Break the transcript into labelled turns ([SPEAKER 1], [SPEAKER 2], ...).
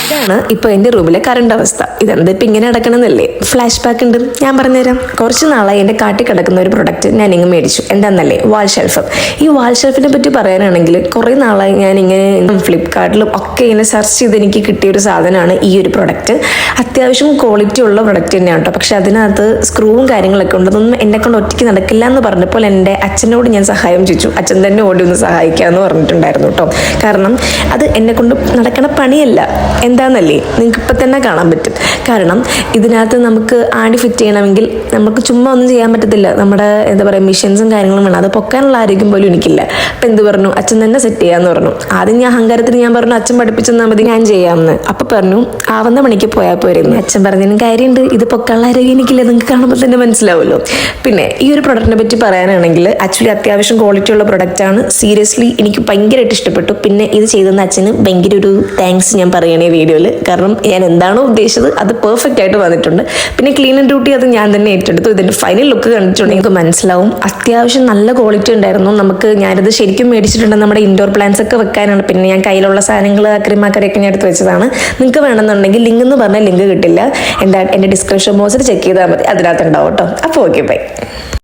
[SPEAKER 1] ഇതാണ് ഇപ്പോൾ എൻ്റെ റൂമിലെ കറണ്ട് അവസ്ഥ. ഇതെന്താ ഇപ്പം ഇങ്ങനെ നടക്കണമെന്നല്ലേ? ഫ്ലാഷ് ബാക്ക് ഉണ്ട്, ഞാൻ പറഞ്ഞുതരാം. കുറച്ച് നാളായി എൻ്റെ കാട്ടിൽ കിടക്കുന്ന ഒരു പ്രൊഡക്റ്റ് ഞാൻ ഇങ്ങ് മേടിച്ചു. എന്താണെന്നല്ലേ? വാൾ ഷെൽഫ്. ഈ വാൾ ഷെൽഫിനെ പറ്റി പറയാനാണെങ്കിൽ കുറേ നാളായി ഞാൻ ഇങ്ങനെ ഫ്ലിപ്കാർട്ടിലും ഒക്കെ ഇങ്ങനെ സെർച്ച് ചെയ്ത് എനിക്ക് കിട്ടിയ ഒരു സാധനമാണ് ഈ ഒരു പ്രൊഡക്റ്റ്. അത്യാവശ്യം ക്വാളിറ്റി ഉള്ള പ്രൊഡക്റ്റ് തന്നെയാണ് കേട്ടോ. പക്ഷെ അതിനകത്ത് സ്ക്രൂവും കാര്യങ്ങളൊക്കെ ഉണ്ട്. അതൊന്നും എന്നെ കൊണ്ട് ഒറ്റയ്ക്ക് നടക്കില്ല എന്ന് പറഞ്ഞപ്പോൾ എൻ്റെ അച്ഛനോട് ഞാൻ സഹായം ചോദിച്ചു. അച്ഛൻ തന്നെ ഓടി ഒന്ന് സഹായിക്കാമെന്ന് പറഞ്ഞിട്ടുണ്ടായിരുന്നു കേട്ടോ. കാരണം അത് എന്നെ കൊണ്ട് നടക്കണ പണിയല്ല. എന്താണെന്നല്ലേ? നിങ്ങൾക്ക് ഇപ്പം തന്നെ കാണാൻ പറ്റും. കാരണം ഇതിനകത്ത് നമുക്ക് ആടി ഫിറ്റ് ചെയ്യണമെങ്കിൽ നമുക്ക് ചുമ്മാ ഒന്നും ചെയ്യാൻ പറ്റത്തില്ല. നമ്മുടെ എന്താ പറയുക, മെഷീൻസും കാര്യങ്ങളും വേണം. അത് പൊക്കാനുള്ള ആരോഗ്യം പോലും എനിക്കില്ല. അപ്പം എന്ത് പറഞ്ഞു, അച്ഛൻ തന്നെ സെറ്റ് ചെയ്യാമെന്ന് പറഞ്ഞു. ആദ്യം ഞാൻ അഹങ്കാരത്തിന് ഞാൻ പറഞ്ഞു അച്ഛൻ പഠിപ്പിച്ചെന്നാൽ മതി, ഞാൻ ചെയ്യാമെന്ന്. അപ്പം പറഞ്ഞു ആവുന്ന പണിക്ക് പോയാൽ പോരുന്നു. അച്ഛൻ പറഞ്ഞതിന് കാര്യമുണ്ട്, ഇത് പൊക്കാനുള്ള ആരോഗ്യം എനിക്കില്ല, നിങ്ങൾക്ക് കാണുമ്പോൾ തന്നെ മനസ്സിലാവുമല്ലോ. പിന്നെ ഈ ഒരു പ്രൊഡക്റ്റിനെ പറ്റി പറയാനാണെങ്കിൽ ആക്ച്വലി അത്യാവശ്യം ക്വാളിറ്റി ഉള്ള പ്രൊഡക്റ്റാണ്. സീരിയസ്ലി എനിക്ക് ഭയങ്കരമായിട്ട് ഇഷ്ടപ്പെട്ടു. പിന്നെ ഇത് ചെയ്തെന്ന് അച്ഛന് ഭയങ്കര ഒരു താങ്ക്സ് ഞാൻ പറയണേ വീഡിയോയിൽ. കാരണം ഞാൻ എന്താണോ ഉദ്ദേശിച്ചത് അത് പെർഫെക്റ്റ് ആയിട്ട് വന്നിട്ടുണ്ട്. പിന്നെ ക്ലീനിങ് ഡ്യൂട്ടി അത് ഞാൻ തന്നെ ഏറ്റെടുത്തു. ഇതിൻ്റെ ഫൈനൽ ലുക്ക് കണ്ടിട്ടുണ്ടെങ്കിൽ നിങ്ങൾക്ക് മനസ്സിലാവും അത്യാവശ്യം നല്ല ക്വാളിറ്റി ഉണ്ടായിരുന്നു. ഞാനിത് ശരിക്കും മേടിച്ചിട്ടുണ്ട് നമ്മുടെ ഇൻഡോർ പ്ലാന്റ്സ് ഒക്കെ വെക്കാനാണ്. പിന്നെ ഞാൻ കയ്യിലുള്ള സാധനങ്ങൾ അക്രിമാക്കരയൊക്കെ ഞാൻ എടുത്ത് വെച്ചതാണ്. നിങ്ങൾക്ക് വേണമെന്നുണ്ടെങ്കിൽ ലിങ്ക് എന്ന് പറഞ്ഞാൽ ലിങ്ക് കിട്ടില്ല. എൻ്റെ ഡിസ്ക്രിപ്ഷൻ ബോക്സിൽ ചെക്ക് ചെയ്താൽ മതി, അതിനകത്ത് ഉണ്ടാവും കേട്ടോ. അപ്പോൾ ഓക്കെ, ബൈ.